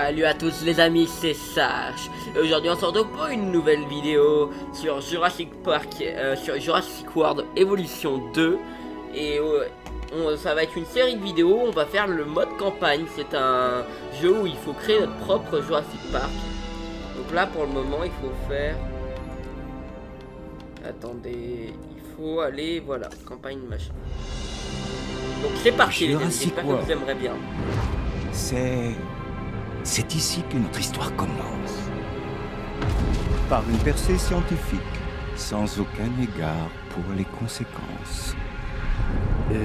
Salut à tous les amis, c'est Sach. Aujourd'hui on se retrouve pour une nouvelle vidéo sur Jurassic Park, sur Jurassic World Evolution 2. Et ça va être une série de vidéos, on va faire le mode campagne. C'est un jeu où il faut créer notre propre Jurassic Park. Donc là pour le moment il faut faire... Attendez, il faut aller, voilà, campagne machin. Donc c'est parti les amis, j'espère que vous aimerez bien. C'est ici que notre histoire commence. Par une percée scientifique, sans aucun égard pour les conséquences.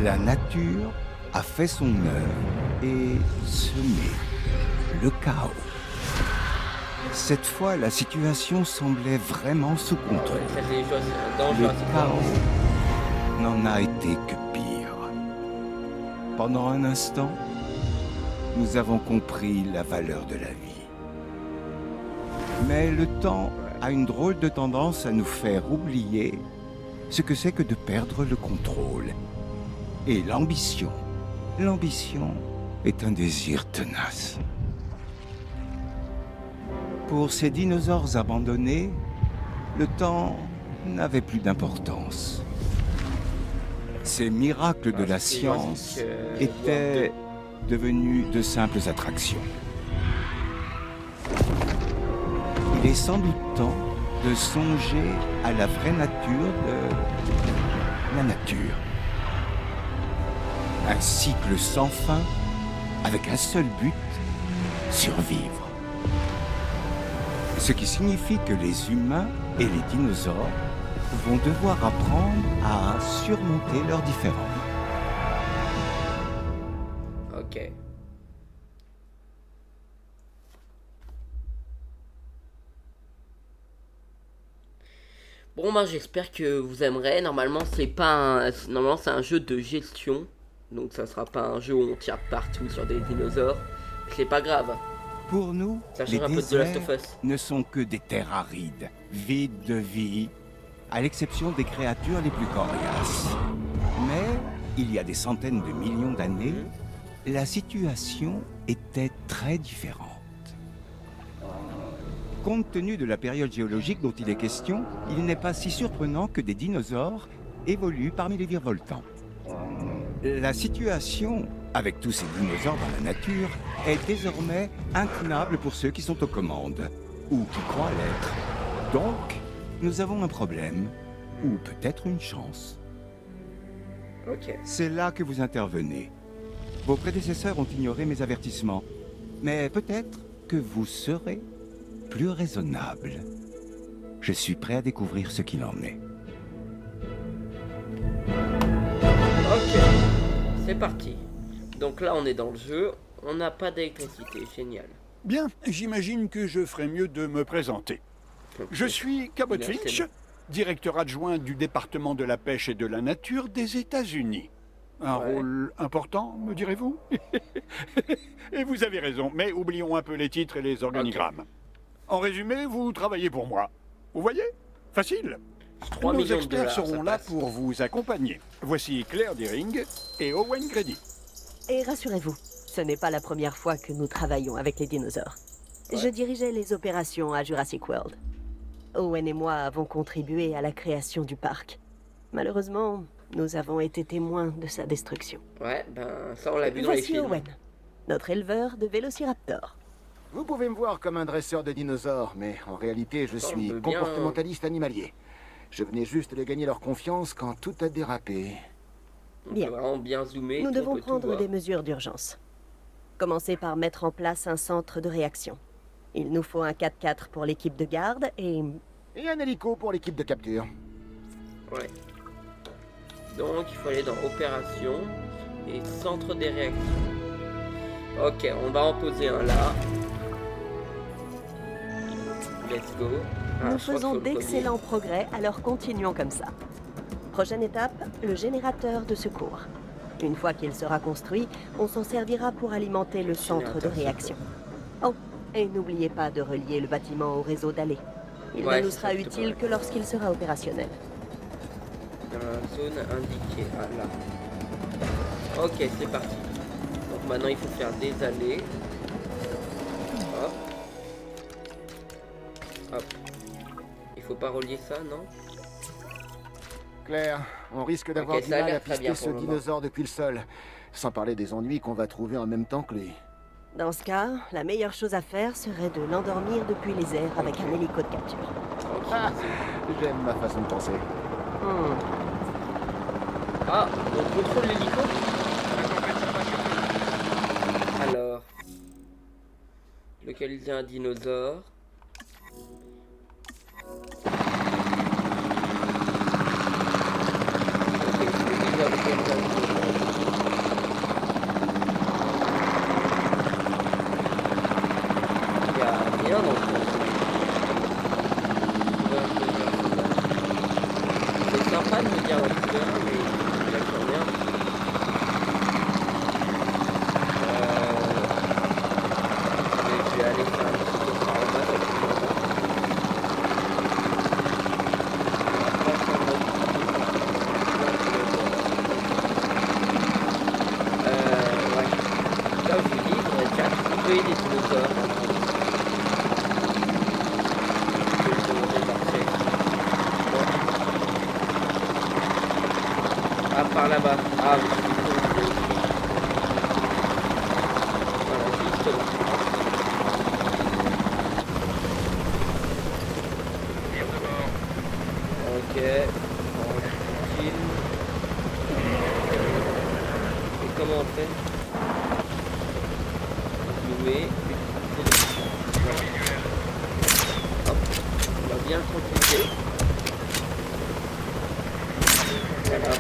La nature a fait son œuvre et semé le chaos. Cette fois, la situation semblait vraiment sous contrôle. Le chaos n'en a été que pire. Pendant un instant, nous avons compris la valeur de la vie. Mais le temps a une drôle de tendance à nous faire oublier ce que c'est que de perdre le contrôle. Et l'ambition. L'ambition est un désir tenace. Pour ces dinosaures abandonnés, le temps n'avait plus d'importance. Ces miracles de la science étaient devenus de simples attractions. Il est sans doute temps de songer à la vraie nature de la nature. Un cycle sans fin, avec un seul but, survivre. Ce qui signifie que les humains et les dinosaures vont devoir apprendre à surmonter leurs différends. Ok. Bon, moi j'espère que vous aimerez. Normalement c'est pas normalement c'est un jeu de gestion, donc ça sera pas un jeu où on tire partout sur des dinosaures. C'est pas grave. Pour nous, les déserts ne sont que des terres arides, vides de vie, à l'exception des créatures les plus coriaces. Mais il y a des centaines de millions d'années, la situation était très différente. Compte tenu de la période géologique dont il est question, il n'est pas si surprenant que des dinosaures évoluent parmi les virevoltants. La situation, avec tous ces dinosaures dans la nature, est désormais intenable pour ceux qui sont aux commandes, ou qui croient l'être. Donc, nous avons un problème, ou peut-être une chance. Ok. C'est là que vous intervenez. Vos prédécesseurs ont ignoré mes avertissements, mais peut-être que vous serez plus raisonnable. Je suis prêt à découvrir ce qu'il en est. Ok, c'est parti. Donc là on est dans le jeu, on n'a pas d'électricité, génial. Bien, j'imagine que je ferais mieux de me présenter. Okay. Je suis Cabot Finch, directeur adjoint du département de la pêche et de la nature des États-Unis. Un rôle important, me direz-vous? Et vous avez raison, mais oublions un peu les titres et les organigrammes. Okay. En résumé, vous travaillez pour moi. Vous voyez? Facile. Nos experts seront là pour vous accompagner. Voici Claire Deering et Owen Grady. Et rassurez-vous, ce n'est pas la première fois que nous travaillons avec les dinosaures. Je dirigeais les opérations à Jurassic World. Owen et moi avons contribué à la création du parc. Malheureusement, nous avons été témoins de sa destruction. Ouais, ben ça on l'a vu dans les films. Owen, notre éleveur de vélociraptors. Vous pouvez me voir comme un dresseur de dinosaures, mais en réalité, je suis comportementaliste animalier. Je venais juste de gagner leur confiance quand tout a dérapé. Bien. Bien zoomer, nous devons prendre des mesures d'urgence. Commencer par mettre en place un centre de réaction. Il nous faut un 4x4 pour l'équipe de garde et un hélico pour l'équipe de capture. Ouais. Donc, il faut aller dans Opération et Centre des réactions. Ok, on va en poser un là. Let's go. Nous faisons d'excellents progrès, alors continuons comme ça. Prochaine étape, le générateur de secours. Une fois qu'il sera construit, on s'en servira pour alimenter le centre de réaction. Oh, et n'oubliez pas de relier le bâtiment au réseau d'allées. Il ne nous sera utile que lorsqu'il sera opérationnel. Dans la zone indiquée, ah là. Ok, c'est parti. Donc maintenant il faut faire des allées. Hop. Il faut pas relier ça, non? Claire, on risque d'avoir Ok, du ça a mal l'air à très pister bien ce pour le moment. dinosaure depuis le sol. Sans parler des ennuis qu'on va trouver en même temps que lui. Dans ce cas, la meilleure chose à faire serait de l'endormir depuis les airs avec un hélico de capture. Ah, j'aime ma façon de penser. Ah, on contrôle l'hélico? Alors, localiser un dinosaure. Ok, je vais déjà localiser un dinosaure. Il y a rien dans le fond. C'est sympa de me dire un petit peu, mais il y a plus rien. Je vais aller faire un petit tour par là-bas, ça va être plus longtemps. Après, ça va être ouais. Là, je vous dis, il faudrait déjà trouver des dinosaures. Je vais demander de marcher. Ah, par là-bas. Ah, oui, c'est bon. Voilà, juste là. Ok. Tranquille. Et comment on fait? Louer. Hop. On va bien le tranquilliser. Voilà.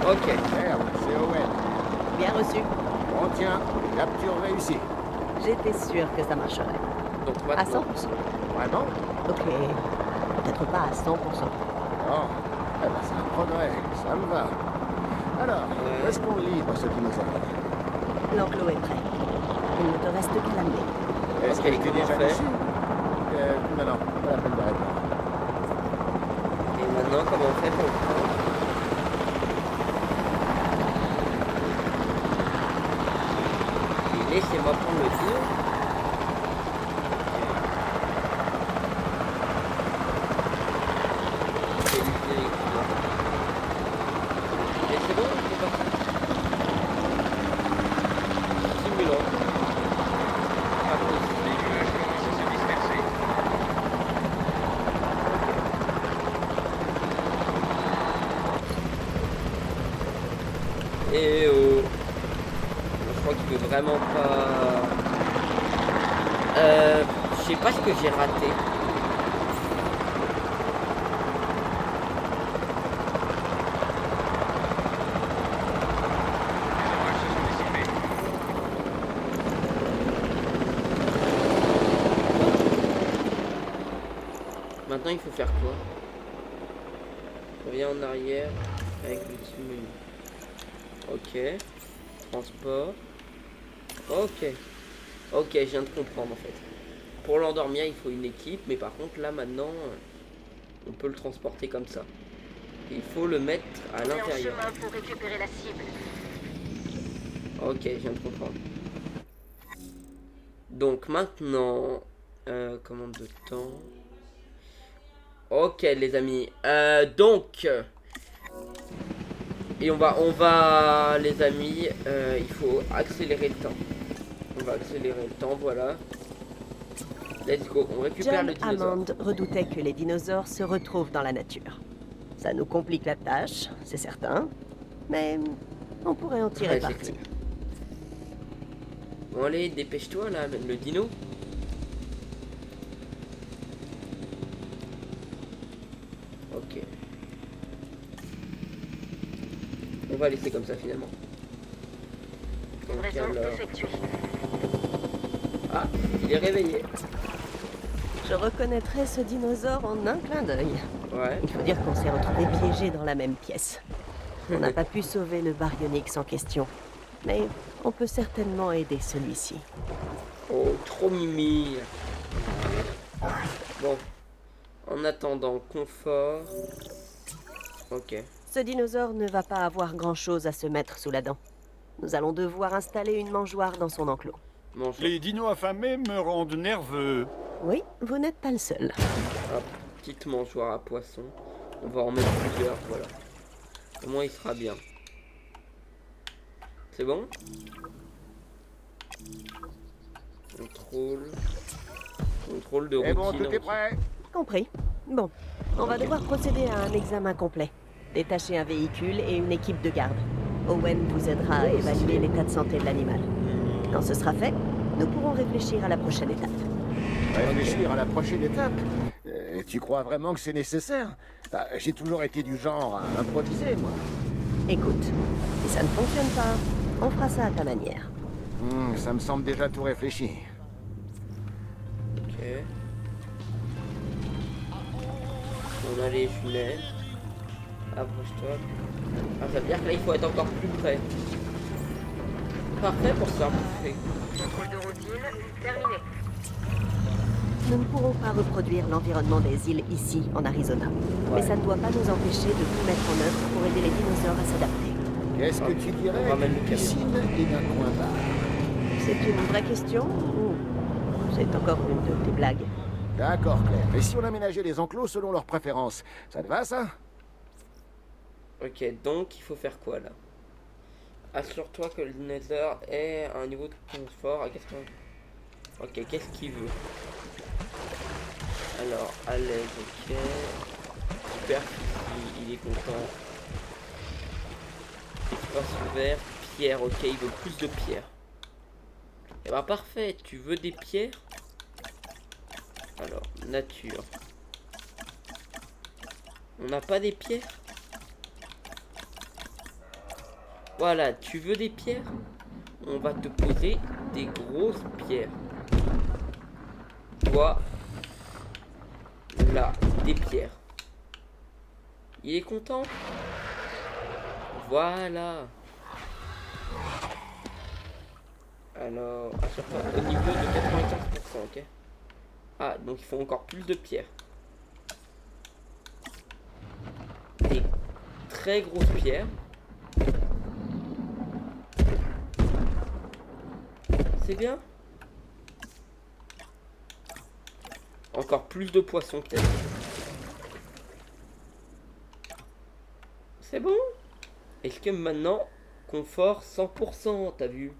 Ok. Claire, c'est Owen. Bien reçu. On tient. Capture réussie. J'étais sûre que ça marcherait. Donc À maintenant. 100%. Vraiment? Ok. Peut-être pas à 100%. Oh, eh ben, c'est un progrès. Ça me va. Alors, où est-ce qu'on livre ce dinosaure? L'enclos est prêt. Il ne te reste qu'à l'amener. Est-ce Ok, qu'elle était comment on déjà fait? dessus? Non, pas la peine de répondre. Et maintenant, comment on fait pour le prendre? Et laissez-moi prendre le tour. C'est l'idée. Et c'est bon, c'est parti. Stimulant. Pas possible. Les nuages commencent à se disperser. Et oh. Je crois qu'il veut vraiment pas. Je sais pas ce que j'ai raté. Les orages se sont dissipés. Maintenant, il faut faire quoi? Reviens en arrière avec l'outil menu. Ok. Transport. Ok. Ok, je viens de comprendre en fait. Pour l'endormir, il faut une équipe, mais par contre, là maintenant, on peut le transporter comme ça. Il faut le mettre à l'intérieur. pour récupérer la cible. Ok, je viens de comprendre. Donc maintenant, commande de temps. Ok les amis, donc et on va les amis, il faut accélérer le temps. On va accélérer le temps, voilà. Let's go, on récupère John le dinosaure. Hammond redoutait que les dinosaures se retrouvent dans la nature. Ça nous complique la tâche, c'est certain, mais on pourrait en tirer Ouais, c'est parti. clair. Bon allez, dépêche-toi là, le dino. Ok. On va laisser comme ça finalement. Donc, alors... effectuée. Ah, il est réveillé. Je reconnaîtrais ce dinosaure en un clin d'œil. Ouais. Il faut dire qu'on s'est retrouvés piégés dans la même pièce. On n'a pas pu sauver le baryonyx en question, mais on peut certainement aider celui-ci. Oh, trop mimi. Bon. En attendant, confort. Ok. Ce dinosaure ne va pas avoir grand-chose à se mettre sous la dent. Nous allons devoir installer une mangeoire dans son enclos. Mange. Les dinos affamés me rendent nerveux. Oui, vous n'êtes pas le seul. Hop, petite mangeoire à poisson. On va en mettre plusieurs, voilà. Au moins il sera bien. C'est bon? Contrôle. Contrôle de routine. Et bon, tout est prêt. Compris. Bon, on va devoir procéder à un examen complet. Détacher un véhicule et une équipe de garde. Owen vous aidera à évaluer l'état de santé de l'animal. Quand ce sera fait, nous pourrons réfléchir à la prochaine étape. Réfléchir à la prochaine étape. Tu crois vraiment que c'est nécessaire? J'ai toujours été du genre à improviser, moi. Écoute, si ça ne fonctionne pas, on fera ça à ta manière. Ça me semble déjà tout réfléchi. Ok. On a les jumelles. Approche-toi. Ah, ça veut dire que là il faut être encore plus près. Parfait pour ça, parfait. Contrôle de routine, terminé. Nous ne pourrons pas reproduire l'environnement des îles ici, en Arizona. Mais ça ne doit pas nous empêcher de tout mettre en œuvre pour aider les dinosaures à s'adapter. Qu'est-ce que tu dirais d'une piscine et d'un coin bar? C'est une vraie question ou c'est encore une de tes blagues? D'accord, Claire. Et si on aménageait les enclos selon leurs préférences? Ça te va, ça? Ok, donc il faut faire quoi là? Assure-toi que le dinosaure ait un niveau de confort à 80. Ok, qu'est-ce qu'il veut? Alors, à l'aise, ok. Superficie, il est content. Espace ouvert, pierre, ok, il veut plus de pierres. Et bah parfait, tu veux des pierres? Alors, nature. On n'a pas des pierres? Voilà, tu veux des pierres? On va te poser des grosses pierres. Voilà, des pierres. Il est content? Voilà. Alors, assure-toi au niveau de 95%, ok? Ah, donc il faut encore plus de pierres. Des très grosses pierres. C'est bien. Encore plus de poissons peut-être. C'est bon. Est-ce que maintenant, confort 100%, t'as vu?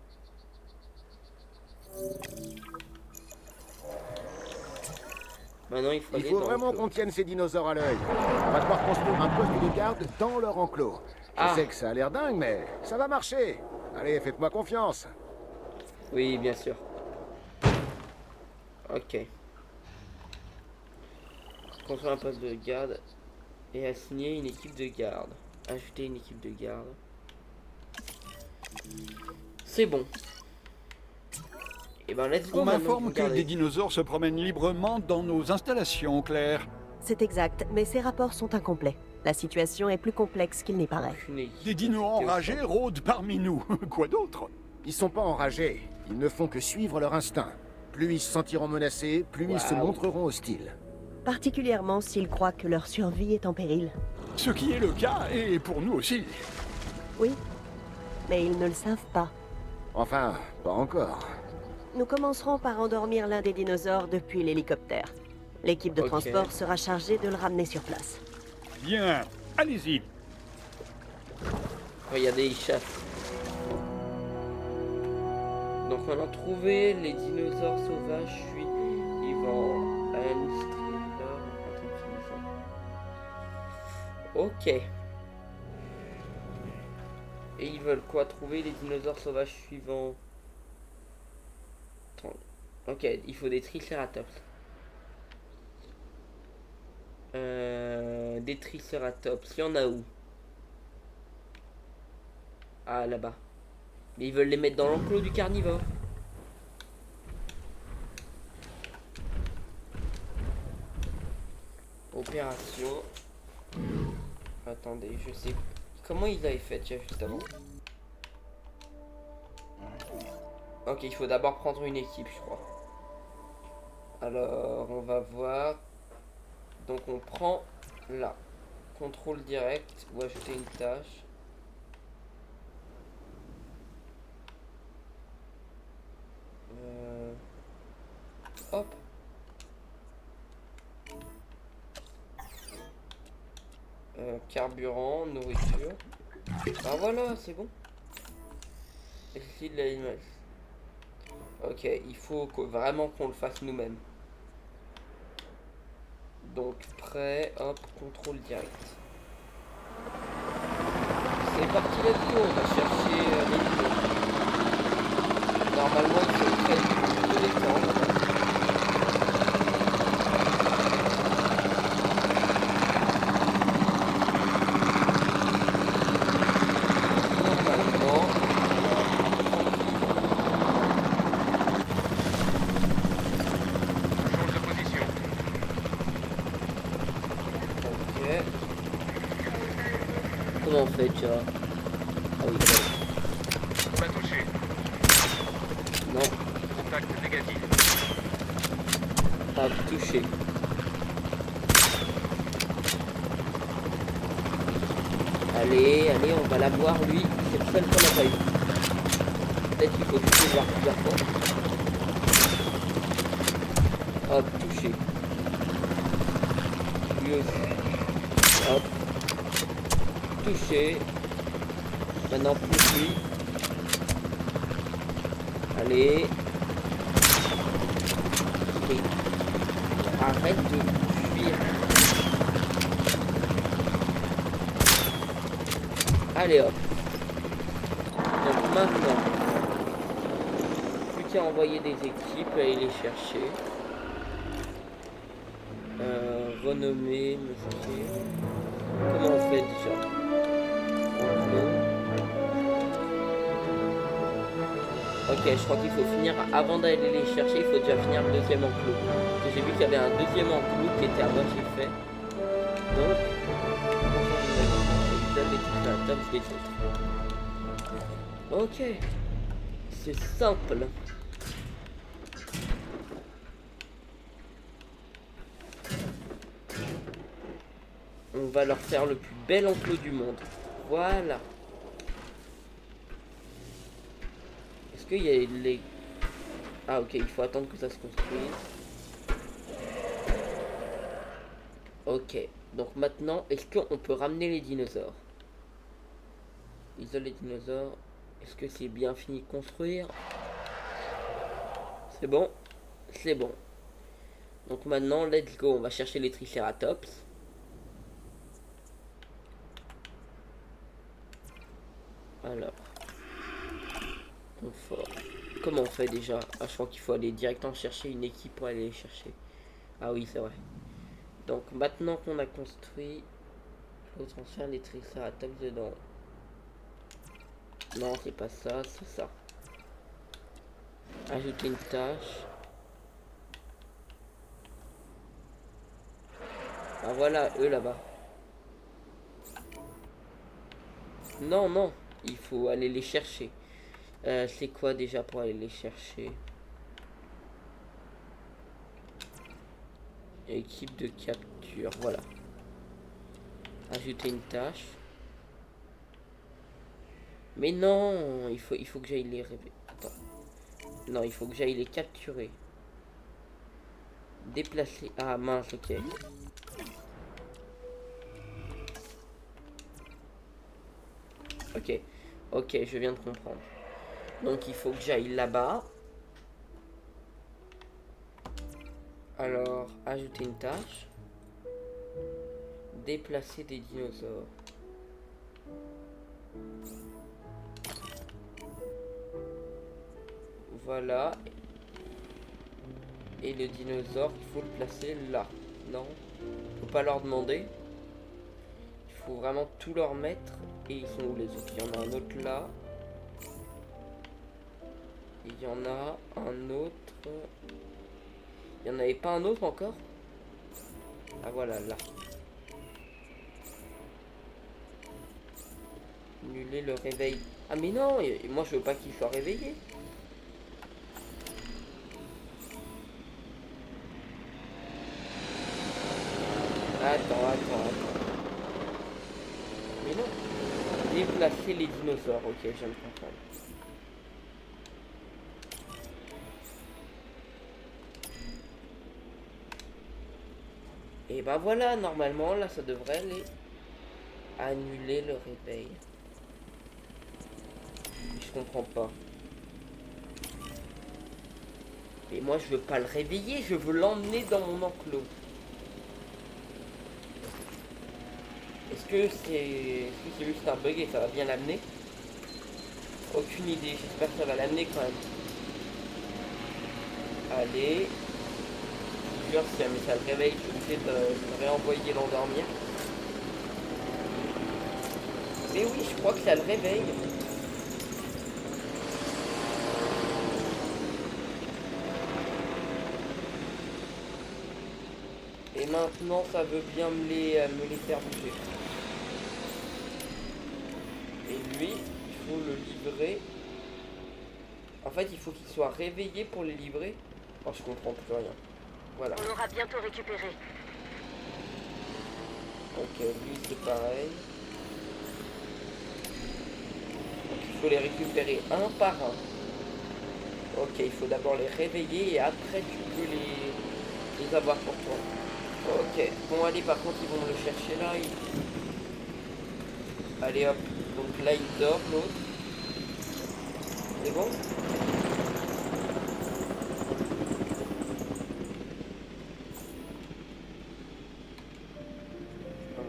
Maintenant, il faut vraiment qu'on tienne ces dinosaures à l'œil. On va devoir construire un poste de garde dans leur enclos. Je sais que ça a l'air dingue, mais ça va marcher. Allez, faites-moi confiance. Oui, bien sûr. Ok. Construire un poste de garde et assigner une équipe de garde. Ajouter une équipe de garde. C'est bon. Et ben let's go. On m'informe que des dinosaures se promènent librement dans nos installations, Claire. C'est exact, mais ces rapports sont incomplets. La situation est plus complexe qu'il n'y paraît. Des dinos enragés rôdent parmi nous. Quoi d'autre? Ils sont pas enragés. Ils ne font que suivre leur instinct. Plus ils se sentiront menacés, plus ils se montreront hostiles. Particulièrement s'ils croient que leur survie est en péril. Ce qui est le cas, et pour nous aussi. Oui, mais ils ne le savent pas. Enfin, pas encore. Nous commencerons par endormir l'un des dinosaures depuis l'hélicoptère. L'équipe de transport sera chargée de le ramener sur place. Bien, allez-y. Regardez, ils chassent. Donc on a trouvé les dinosaures sauvages suivants. Ok. Et ils veulent quoi? Trouver les dinosaures sauvages suivants. Ok, il faut des tricératops. Des tricératops, il y en a où? Ah, là-bas. Mais ils veulent les mettre dans l'enclos du carnivore. Opération. Attendez, je sais. Comment ils avaient fait déjà juste avant? Ok, il faut d'abord prendre une équipe, je crois. Alors, on va voir. Donc, on prend là. Contrôle direct ou ajouter une tâche. Hop. Carburant, nourriture. Ah voilà, c'est bon. Ici de l'animal. Ok, il faut vraiment qu'on le fasse nous-mêmes. Donc prêt, hop, contrôle direct. C'est parti, let's go, on va chercher les niveaux. Normalement ils sont prêts de l'étendre. Comment on fait, tu vois? Ah oui, Pas touché. non, Contact négatif. pas touché. Allez, allez, on va l'avoir lui. C'est le seul qu'on n'a pas eu. Peut-être qu'il faut juste le voir plusieurs fois. Hop, touché. Lui aussi. Hop. Touché. Maintenant plus lui. Allez. Et arrête de fuir. Allez hop. Donc maintenant, plus qu'à envoyer des équipes et aller les chercher. Renommer, messager. Comment on fait déjà? Ok, je crois qu'il faut finir, avant d'aller les chercher, il faut déjà finir le deuxième enclos. J'ai vu qu'il y avait un deuxième enclos qui était à moitié fait. Donc, ok, c'est simple. On va leur faire le plus bel enclos du monde. Voilà. Est-ce qu'il y a les... Ah ok, il faut attendre que ça se construise. Ok, donc maintenant, est-ce qu'on peut ramener les dinosaures? Isole les dinosaures. Est-ce que c'est bien fini de construire? C'est bon? C'est bon. Donc maintenant, let's go. On va chercher les Triceratops. Alors. Confort. Comment on fait déjà? Ah, je crois qu'il faut aller directement chercher une équipe pour aller les chercher. Ah oui, c'est vrai. Donc maintenant qu'on a construit, il faut transférer les Triceratops dedans. Non, c'est pas ça, c'est ça. Ajouter une tâche. Ah voilà, eux là-bas. Non, non, il faut aller les chercher. C'est quoi déjà pour aller les chercher? Équipe de capture, voilà. Ajouter une tâche. Mais non, il faut que j'aille les réveiller. Attends. Non, il faut que j'aille les capturer. Déplacer. Ah mince, ok. Ok, ok, je viens de comprendre. Donc il faut que j'aille là-bas. Alors, ajouter une tâche. Déplacer des dinosaures. Voilà. Et le dinosaure, il faut le placer là. Non? Faut pas leur demander. Il faut vraiment tout leur mettre. Et ils sont où les autres? Il y en a un autre là. Il y en a un autre. Il n'y en avait pas un autre encore? Ah voilà, là. Annuler le réveil. Ah mais non, moi je veux pas qu'il soit réveillé. Attends. Mais non. Déplacer les dinosaures. Ok, je viens de comprendre. Et ben voilà, normalement, là, ça devrait les annuler le réveil. Je comprends pas. Et moi, je veux pas le réveiller, je veux l'emmener dans mon enclos. Est-ce que c'est juste un bug et ça va bien l'amener? Aucune idée, j'espère que ça va l'amener quand même. Allez. Je jure, si ça le réveille, je vais essayer de réenvoyer l'endormir. Mais oui, je crois que ça le réveille. Et maintenant, ça veut bien me les faire bouger. Et lui, il faut le livrer. En fait, il faut qu'il soit réveillé pour les livrer. Oh, je comprends plus rien. Voilà. On aura bientôt récupéré. Ok, lui, c'est pareil. Donc, il faut les récupérer un par un. Ok, il faut d'abord les réveiller et après, tu peux les avoir pour toi. Ok, bon allez, par contre ils vont me le chercher là. Allez hop, donc là il dort l'autre. C'est bon?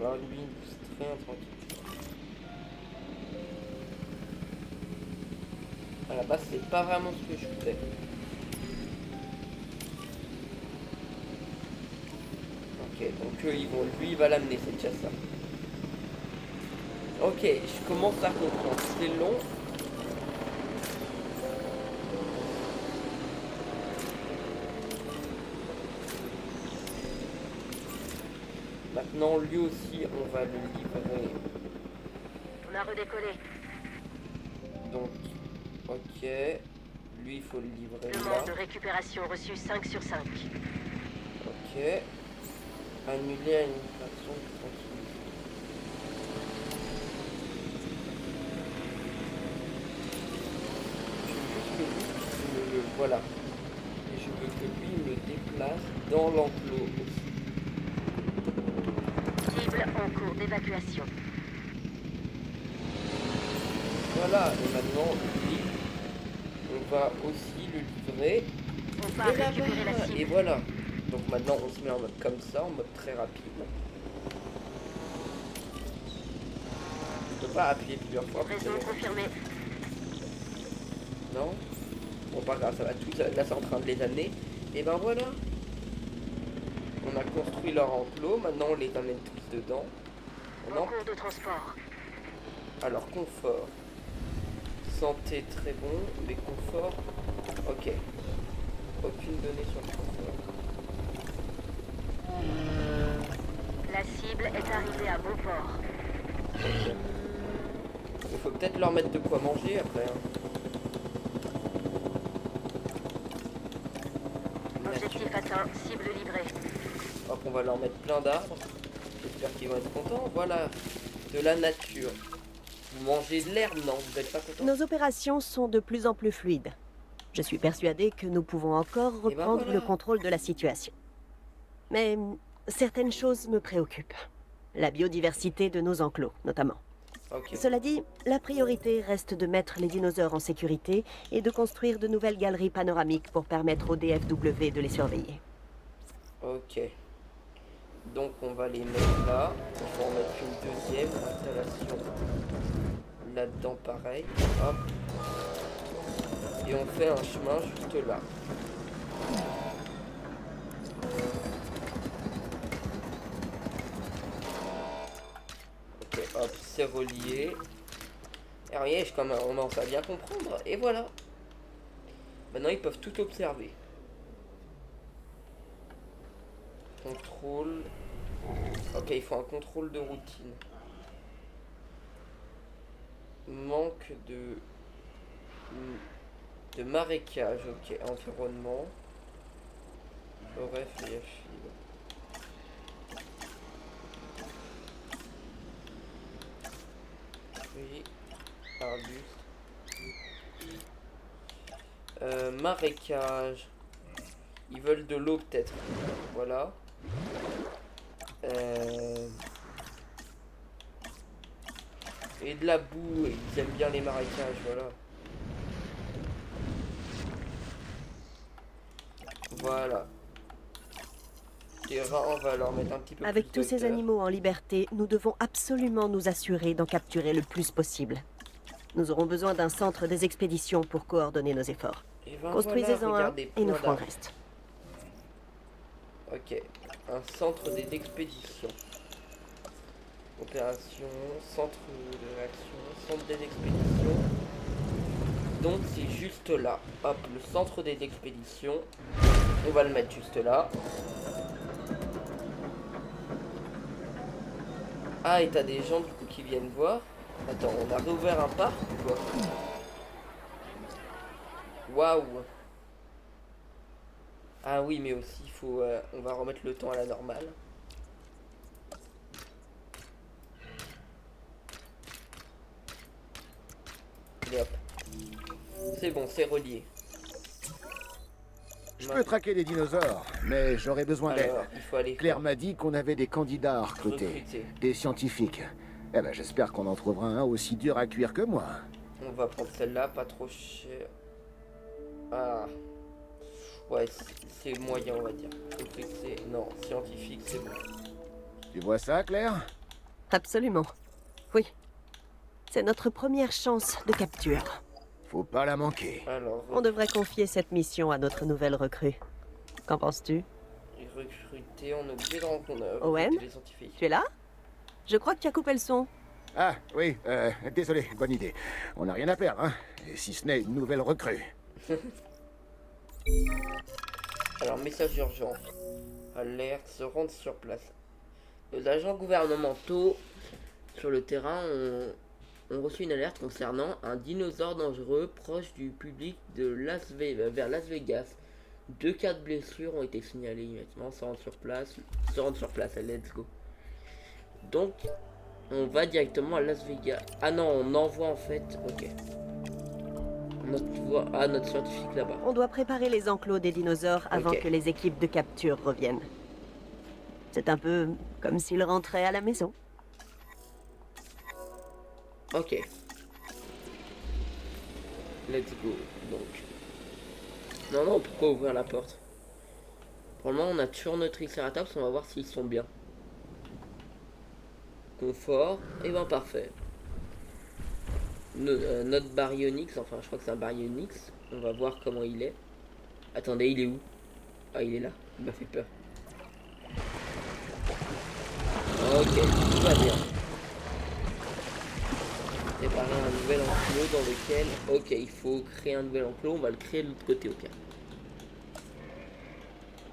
Alors lui il très tranquille. À la base c'est pas vraiment ce que je voulais. Ok, donc lui il va l'amener, c'est déjà ça. Ok, je commence à comprendre. C'est long. Maintenant, lui aussi, on va le livrer. On a redécollé. Donc, ok. Lui, il faut le livrer Demande de là. récupération reçue 5 sur 5. Ok. Annuler à une façon tranquille. Voilà. Et je veux que lui me déplace dans l'enclos aussi. Cible en cours d'évacuation. Voilà, et maintenant, lui, on va aussi le livrer. On part Et récupérer la là-bas, cible. et voilà. Donc maintenant, on se met en mode comme ça, en mode très rapide. Je peux pas appuyer plusieurs fois. Raison confirmée. Non? Bon, pas grave, ça va tout. Là, c'est en train de les amener. Et ben voilà. On a construit leur enclos. Maintenant, on les amène tous dedans. On En en... cours de transport. Alors, confort. Santé, très bon. Mais confort... Ok. Aucune donnée sur le confort. La cible est arrivée à bon port. Ok. Il faut peut-être leur mettre de quoi manger après. Hein. Objectif atteint, cible livrée. Hop, on va leur mettre plein d'arbres. J'espère qu'ils vont être contents. Voilà, de la nature. Vous mangez de l'herbe, non? Vous n'êtes pas contents? Nos opérations sont de plus en plus fluides. Je suis persuadée que nous pouvons encore Eh ben reprendre voilà. le contrôle de la situation. Mais certaines choses me préoccupent. La biodiversité de nos enclos, notamment. Ok. Cela dit, la priorité reste de mettre les dinosaures en sécurité et de construire de nouvelles galeries panoramiques pour permettre au DFW de les surveiller. Ok. Donc on va les mettre là. On va en mettre une deuxième installation. Là-dedans pareil. Hop. Et on fait un chemin juste là. Ok, hop, c'est relié. Et rien, on commence à bien comprendre. Et voilà. Maintenant ils peuvent tout observer. Contrôle. Ok, il faut un contrôle de routine. Manque de marécage. Ok, environnement. Bref, il y a oui, arbuste. Marécage. Ils veulent de l'eau peut-être. Voilà. Et de la boue, et ils aiment bien les marécages, voilà. Voilà. Les rats, on va leur mettre un petit peu Avec plus tous ces d'odeur. animaux en liberté, nous devons absolument nous assurer d'en capturer le plus possible. Nous aurons besoin d'un centre des expéditions pour coordonner nos efforts. Et ben Construisez-en voilà, un regardez, et nous point ferons le d'armes. reste. Ok, un centre des expéditions. Opération, centre de réaction, centre des expéditions. Donc c'est juste là. Hop, le centre des expéditions. On va le mettre juste là. Ah, et t'as des gens du coup qui viennent voir. Attends, on a réouvert un parc ou quoi? Waouh. Ah oui, mais aussi il faut, on va remettre le temps à la normale. Et hop. C'est bon, c'est relié. Je peux traquer des dinosaures, mais j'aurais besoin d'aide. Alors, il faut aller Claire m'a dit qu'on avait des candidats à recruter, des scientifiques. Eh ben, j'espère qu'on en trouvera un aussi dur à cuire que moi. On va prendre celle-là, pas trop cher. Ah. Ouais, c'est moyen, on va dire. Non, scientifique, c'est bon. Tu vois ça, Claire? Absolument. Oui. C'est notre première chance de capture. Faut pas la manquer. Alors, On devrait confier cette mission à notre nouvelle recrue. Qu'en penses-tu? recruter, on est obligé de rencontrer Owen? les scientifiques. Tu es là? Je crois que tu as coupé le son. Ah, oui, désolé, bonne idée. On n'a rien à perdre, hein? Et si ce n'est une nouvelle recrue. Alors, message urgent. Alerte, se rendre sur place. Les agents gouvernementaux sur le terrain ont reçu une alerte concernant un dinosaure dangereux proche du public de vers Las Vegas. 2 cas de blessures ont été signalés immédiatement. Se rendre sur place, let's go. Donc, on va directement à Las Vegas. Ah non, on envoie en fait. Ok. Notre scientifique là-bas. On doit préparer les enclos des dinosaures avant Ok. que les équipes de capture reviennent. C'est un peu comme s'ils rentraient à la maison. Ok. Let's go. Donc. Non, pourquoi ouvrir la porte? Pour le moment, on a toujours notre Triceratops. On va voir s'ils sont bien. Confort. Et ben parfait. Notre Baryonyx. Enfin, je crois que c'est un Baryonyx. On va voir comment il est. Attendez, il est où? Ah, il est là. Il m'a fait peur. Ok, tout va bien. Préparer un nouvel enclos dans lequel... Ok, il faut créer un nouvel enclos. On va le créer de l'autre côté au pire.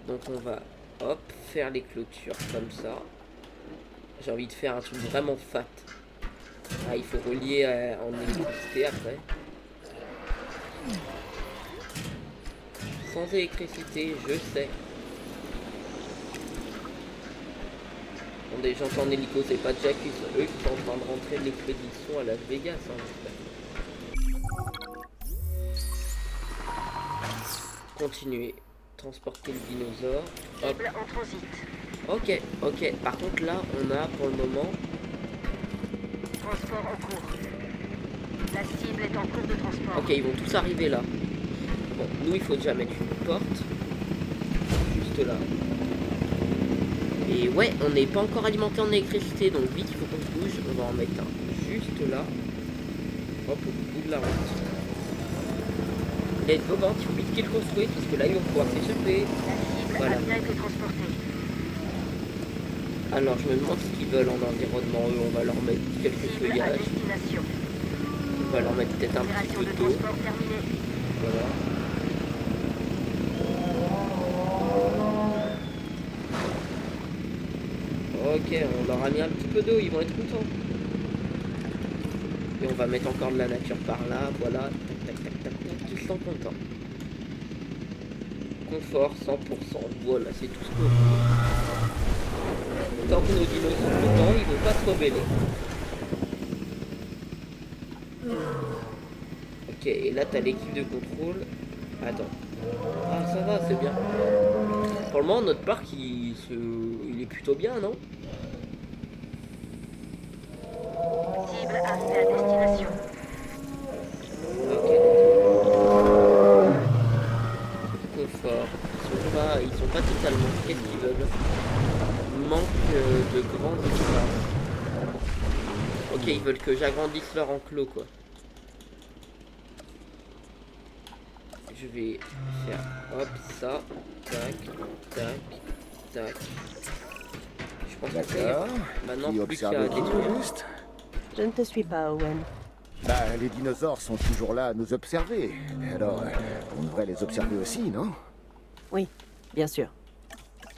Donc on va, hop, faire les clôtures comme ça. J'ai envie de faire un truc vraiment fat. Ah, il faut relier en électricité après. Sans électricité, je sais. Bon, des gens en hélico, c'est pas Jack, eux qui sont en train de rentrer de l'expédition à Las Vegas, hein, j'espère. Continuer. Transporter le dinosaure. Hop. Cible en transit. Ok. Par contre, là, on a pour le moment... Transport en cours. La cible est en cours de transport. Ok, ils vont tous arriver là. Bon, nous, il faut déjà mettre une porte. Juste là. Et ouais, on n'est pas encore alimenté en électricité, donc vite, il faut qu'on se bouge. On va en mettre un juste là. Hop, au bout de la route. Let's go, il faut vite qu'ils le construisent, parce que là, ils vont pouvoir s'échapper. La cible Voilà. a bien été transportée. Alors, je me demande ce qu'ils veulent en environnement. Eux, on va leur mettre quelques Cible à feuillages. destination. On va leur mettre peut-être un petit Opération peu de d'eau. transport terminée. Voilà. Ok, on leur a mis un petit peu d'eau, ils vont être contents. Et on va mettre encore de la nature par là, voilà. Tac, ils sont contents. Confort 100%, voilà, c'est tout ce qu'on veut. Tant que nos dinos sont contents, ils vont pas se rebeller. Ok, et là t'as l'équipe de contrôle. Attends. Ah, ça va, c'est bien. Pour le moment, notre parc, il est plutôt bien, non? cible arrivée à destination. Ok. Confort. Ils sont pas totalement. Qu'est-ce qu'ils veulent? Manque de grands espaces. Ok, ils veulent que j'agrandisse leur enclos, quoi. Je vais faire hop ça, tac, tac, tac. Je pense que c'est maintenant plus qu'à détruire. Juste. Je ne te suis pas, Owen. Bah, les dinosaures sont toujours là à nous observer. Alors, on devrait les observer aussi, non? Oui, bien sûr.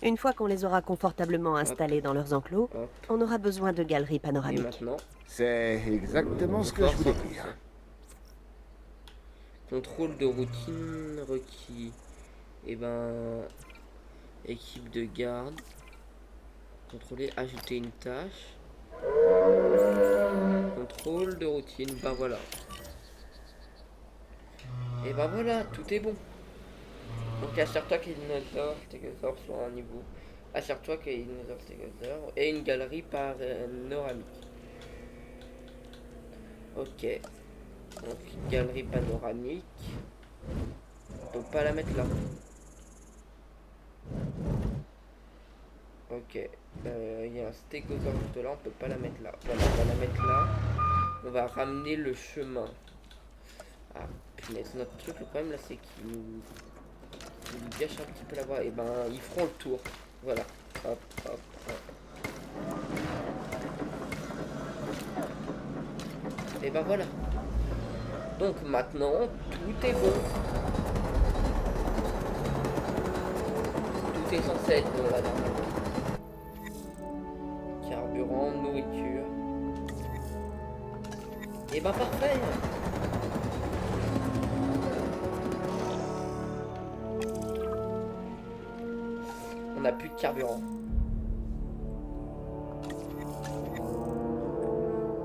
Une fois qu'on les aura confortablement installés dans leurs enclos, Hop. on aura besoin de galeries Et panoramiques. maintenant, C'est exactement ce que je voulais dire. contrôle de routine requis. Et ben, équipe de garde. Contrôler, ajouter une tâche. Contrôle de routine, ben voilà. Et ben voilà, tout est bon. Donc assure-toi que les dinosaures stégosaures sont à un niveau. Assure-toi que les dinosaures stégosaures et une galerie panoramique. Ok. Donc une galerie panoramique. On peut pas la mettre là. Ok. Il y a un stégosaure juste là, on peut pas la mettre là. Voilà, on va la mettre là. On va ramener le chemin. Ah, punaise, notre truc, le problème là, c'est qu'il nous gâche un petit peu la voie. Et ben, ils feront le tour. Voilà. Hop, hop, hop. Et ben voilà. Donc maintenant, tout est bon. Tout est censé être bon là. Carburant, nourriture. Et ben parfait. On n'a plus de carburant.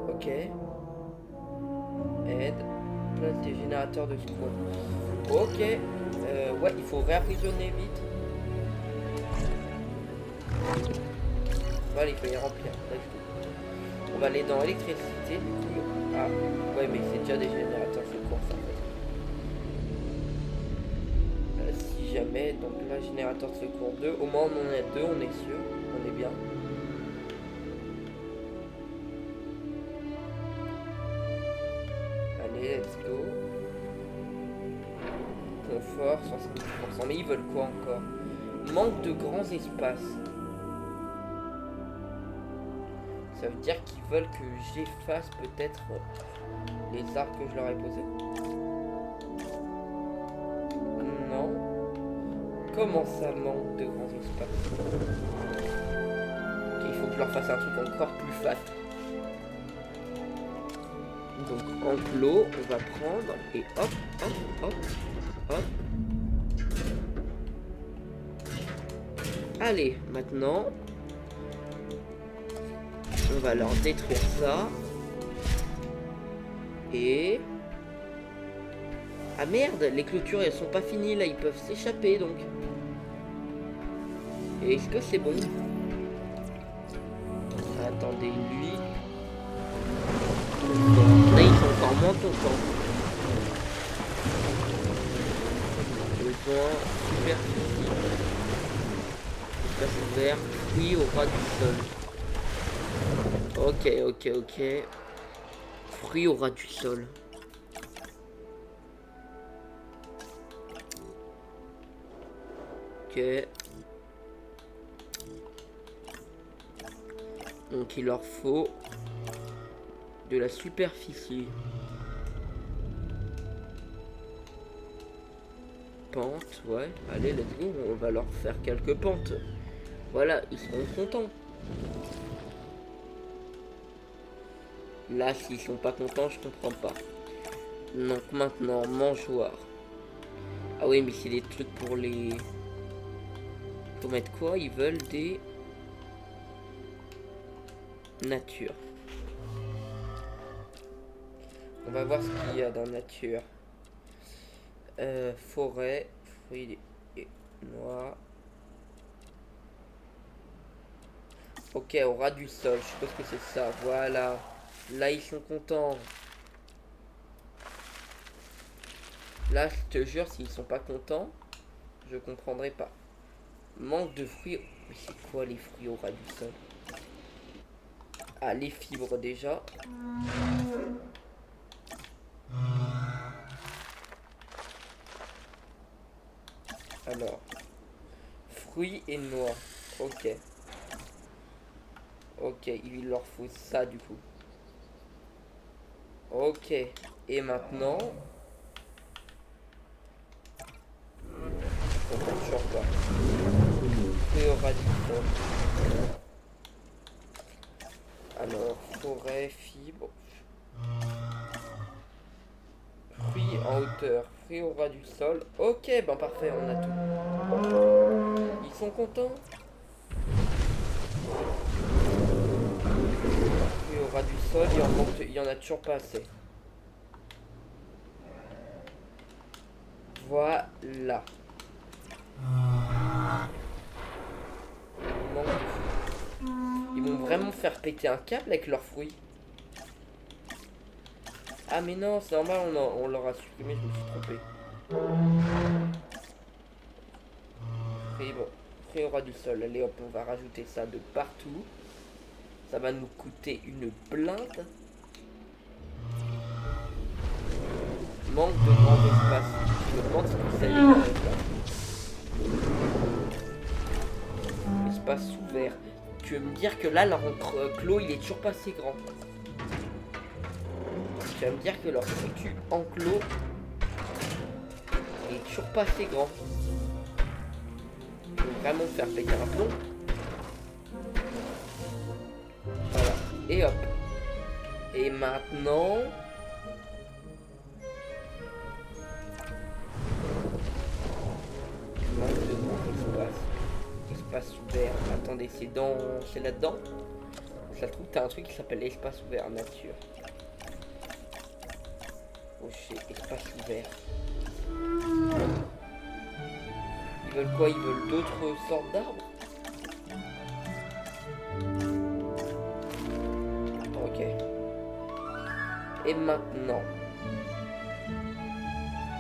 Ok. Aide. Place des générateurs de secours. Ok. Ouais, il faut réapprovisionner vite. Voilà, il faut les remplir. On va aller dans électricité. Ah, ouais, mais c'est déjà des générateurs de secours, ça, en fait. Si jamais, donc là, générateur de secours 2. Au moins, on en a 2, on est sûr. On est bien. Allez, let's go. Confort, 150%. Mais ils veulent quoi encore? Manque de grands espaces. Ça veut dire qu'ils veulent que j'efface peut-être les arbres que je leur ai posés. Non. Comment ça manque de grands espaces? Ok, il faut que je leur fasse un truc encore plus fat. Donc enclos, on va prendre et hop, hop, hop, hop. Allez, maintenant, on va leur détruire ça. Et... ah merde, les clôtures elles sont pas finies là, ils peuvent s'échapper donc. Et est-ce que c'est bon? Attendez, lui... là ils sont encore moins contents. Besoin superficie. Espace ouvert, fruit au ras du sol. Ok, ok, ok. Fruit au ras du sol. Ok. Donc il leur faut de la superficie. Pente, ouais. Allez, let's go. On va leur faire quelques pentes. Voilà, ils seront contents. Là, s'ils sont pas contents, je comprends pas. Donc maintenant, mangeoire. Ah oui, mais c'est des trucs pour les... faut mettre quoi? Ils veulent des... nature. On va voir ce qu'il y a dans nature. Forêt, fruits et noix. Ok, au ras du sol, je suppose que c'est ça, voilà. Là, ils sont contents. Là, je te jure, s'ils sont pas contents, je comprendrai pas. Manque de fruits. Mais c'est quoi les fruits au ras du sol? Ah, les fibres déjà. Alors, fruits et noix. Ok. Ok, il leur faut ça du coup. Ok. Et maintenant... on compte sur quoi? Fruits au ras du sol. Alors, forêt, fibres. Fruits en hauteur, fruits au ras du sol. Ok, ben parfait, on a tout. Ils sont contents. Fruits au ras du sol, il y en a toujours pas assez. Voilà. Manque de fruits. Ils vont vraiment faire péter un câble avec leurs fruits. Ah mais non, c'est normal, on leur a supprimé, je me suis trompé. Fruits au ras du sol. Allez hop, on va rajouter ça de partout. Ça va nous coûter une blinde. Manque de grand espace. Je me demande ce que c'est là. Espace ouvert. Tu veux me dire que là, leur enclos, il est toujours pas assez grand. Tu vas me dire que leur foutu enclos est toujours pas assez grand. Je vais vraiment faire péter un plomb. Voilà. Et hop. Et maintenant... manque de grand espace. Espace ouvert. Attendez, c'est là-dedans. Ça se trouve, t'as un truc qui s'appelle espace ouvert nature. Rocher, espace ouvert. Ils veulent quoi? Ils veulent d'autres sortes d'arbres? Ok. Et maintenant.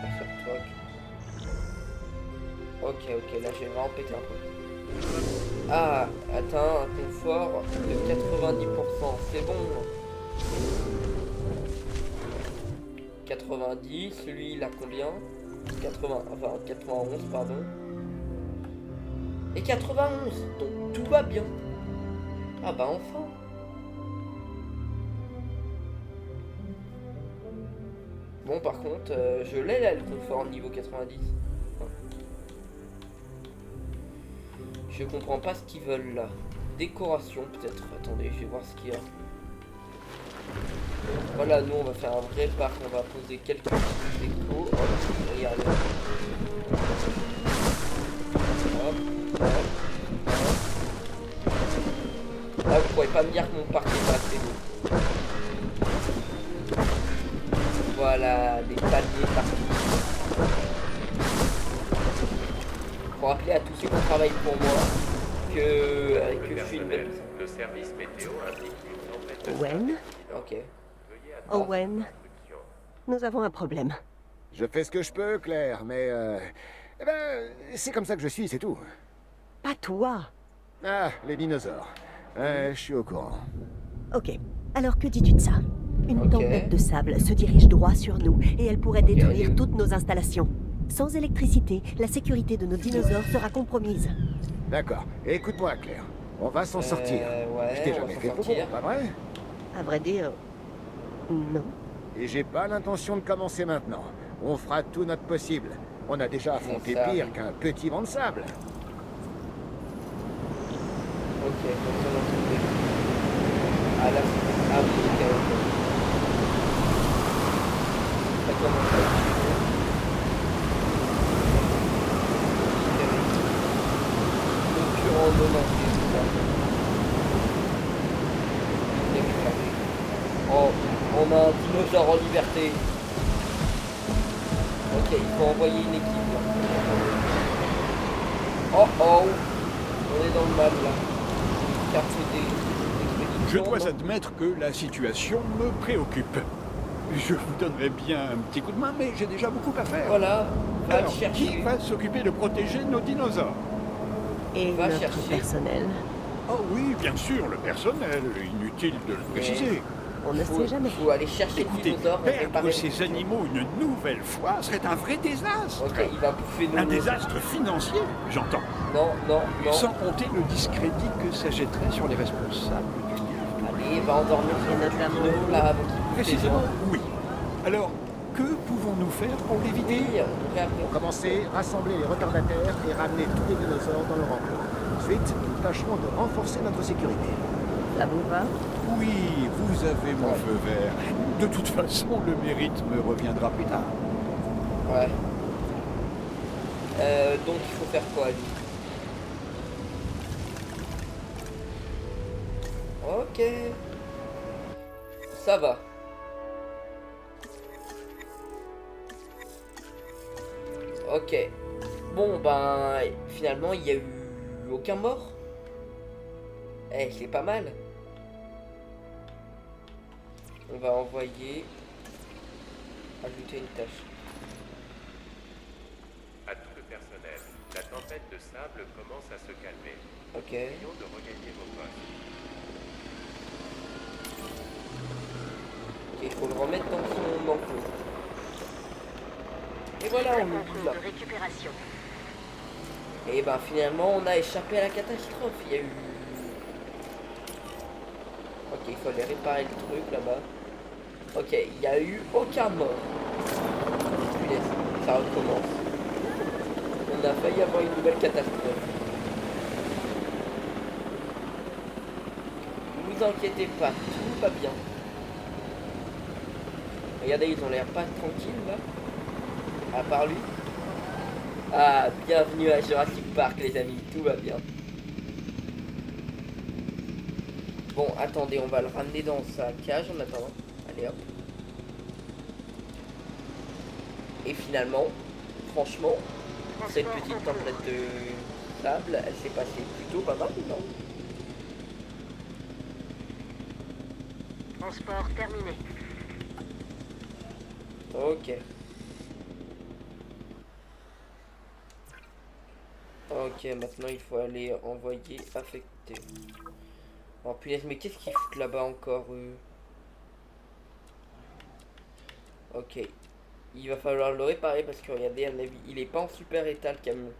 Assure-toi que... ok, là j'ai vraiment pété un peu. Ah, atteint un confort de 90%. C'est bon. 90, lui il a combien? 91 pardon. Et 91, donc tout va bien. Ah bah enfin. Bon par contre, je l'ai là le confort niveau 90. Je comprends pas ce qu'ils veulent là. Décoration peut-être. Attendez, je vais voir ce qu'il y a. Voilà, nous on va faire un vrai parc, on va poser quelques petites décos. Hop, regardez. Hop, hop, hop. Là vous pourrez pas me dire que mon parc est pas assez beau. Voilà, des paliers partout. Pour rappeler à tous ceux qui travaillent pour moi que je suis une belle personne. Le service météo indique une tempête. Owen? Ok. Owen, nous avons un problème. Je fais ce que je peux, Claire, mais... eh ben, c'est comme ça que je suis, c'est tout. Pas toi. Ah, les dinosaures. Je suis au courant. Ok, alors que dis-tu de ça? Une Ok. tempête de sable se dirige droit sur nous et elle pourrait détruire ok. toutes nos installations. Sans électricité, la sécurité de nos dinosaures sera compromise. D'accord. Écoute-moi, Claire. On va s'en sortir. Ouais, Je t'ai on va jamais s'en fait pour sortir. pas vrai? À vrai dire, non. Et j'ai pas l'intention de commencer maintenant. On fera tout notre possible. On a déjà affronté ça pire arrive. qu'un petit vent de sable. Ok, donc ça va tomber. Ah là, c'est... ah oui, ok, ok. Ça commence à être chaud. Concurrent menacé, c'est ça. Déclaré. Oh, on a un dinosaure en liberté. Ok, il faut envoyer une équipe là. Oh oh, on est dans le mal là. Carte d'expédition. Je dois admettre que la situation me préoccupe. Je vous donnerais bien un petit coup de main, mais j'ai déjà beaucoup à faire. Voilà. Va Alors, chercher. qui va s'occuper de protéger nos dinosaures? Et Va notre chercher. personnel. Oh oui, bien sûr, le personnel. Inutile de le préciser. On ne sait jamais. Faut aller chercher le Écoutez, dinosaure et réparer perdre le ces dinosaure. animaux une nouvelle fois serait un vrai désastre. Ok, il va bouffer nos... Un désastre financier, j'entends. Non, non, non. Sans compter le discrédit que ça jetterait sur les responsables du lieu. Allez, va endormir Et son notamment- dino là avant qu'il bouffe les Précisément, gens. oui. Alors, que pouvons-nous faire pour l'éviter? Oui, on pourrait appeler. Pour commencer, rassembler les retardataires et ramener tous les dinosaures dans leur enclos. Ensuite, nous tâcherons de renforcer notre sécurité. Ça vous va? Oui, vous avez mon feu vert. De toute façon, le mérite me reviendra plus tard. Ouais. Donc il faut faire quoi, lui? Ok. Ça va. Ok. Bon, ben, finalement, il y a eu aucun mort. Eh, c'est pas mal. On va envoyer... Ajouter une tâche. À tout le personnel, la tempête de sable commence à se calmer. Ok. Essayons de regagner vos postes. Ok, il faut le remettre dans son enclos. Et voilà, on En oublie cours là. de récupération. Et ben finalement, on a échappé à la catastrophe. Il y a eu... Ok, il fallait réparer le truc là-bas. Ok, il n'y a eu aucun mort. Punaise, ça recommence. On a failli avoir une nouvelle catastrophe. Ne vous inquiétez pas, tout va bien. Regardez, ils ont l'air pas tranquilles là. À part lui. Ah, bienvenue à Jurassic Park les amis, tout va bien. Bon, attendez, on va le ramener dans sa cage en attendant. Allez hop. Et finalement, franchement, cette petite tempête de sable, elle s'est passée plutôt pas mal, non? Transport terminé. Ok. Ok, maintenant il faut aller envoyer affecter. Oh punaise, mais qu'est-ce qu'ils foutent là-bas encore Ok. Il va falloir le réparer parce que regardez, à mon avis, il est pas en super état le camion.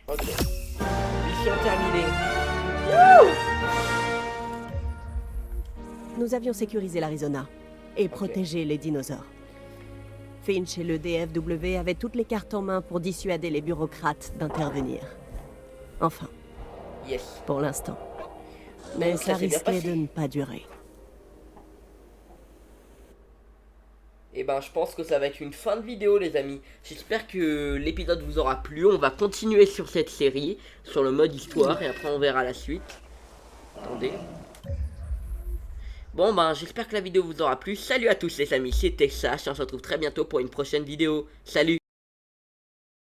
Ok. Mission terminée. Nous avions sécurisé l'Arizona et protégé les dinosaures. Finch et le DFW avaient toutes les cartes en main pour dissuader les bureaucrates d'intervenir. Enfin, Yes. pour l'instant. Mais Donc, ça s'est bien risquait passé. de ne pas durer. Et ben je pense que ça va être une fin de vidéo les amis. J'espère que l'épisode vous aura plu. On va continuer sur cette série, sur le mode histoire, et après on verra la suite. Attendez. Bon ben j'espère que la vidéo vous aura plu. Salut à tous les amis, c'était Sash. On se retrouve très bientôt pour une prochaine vidéo. Salut.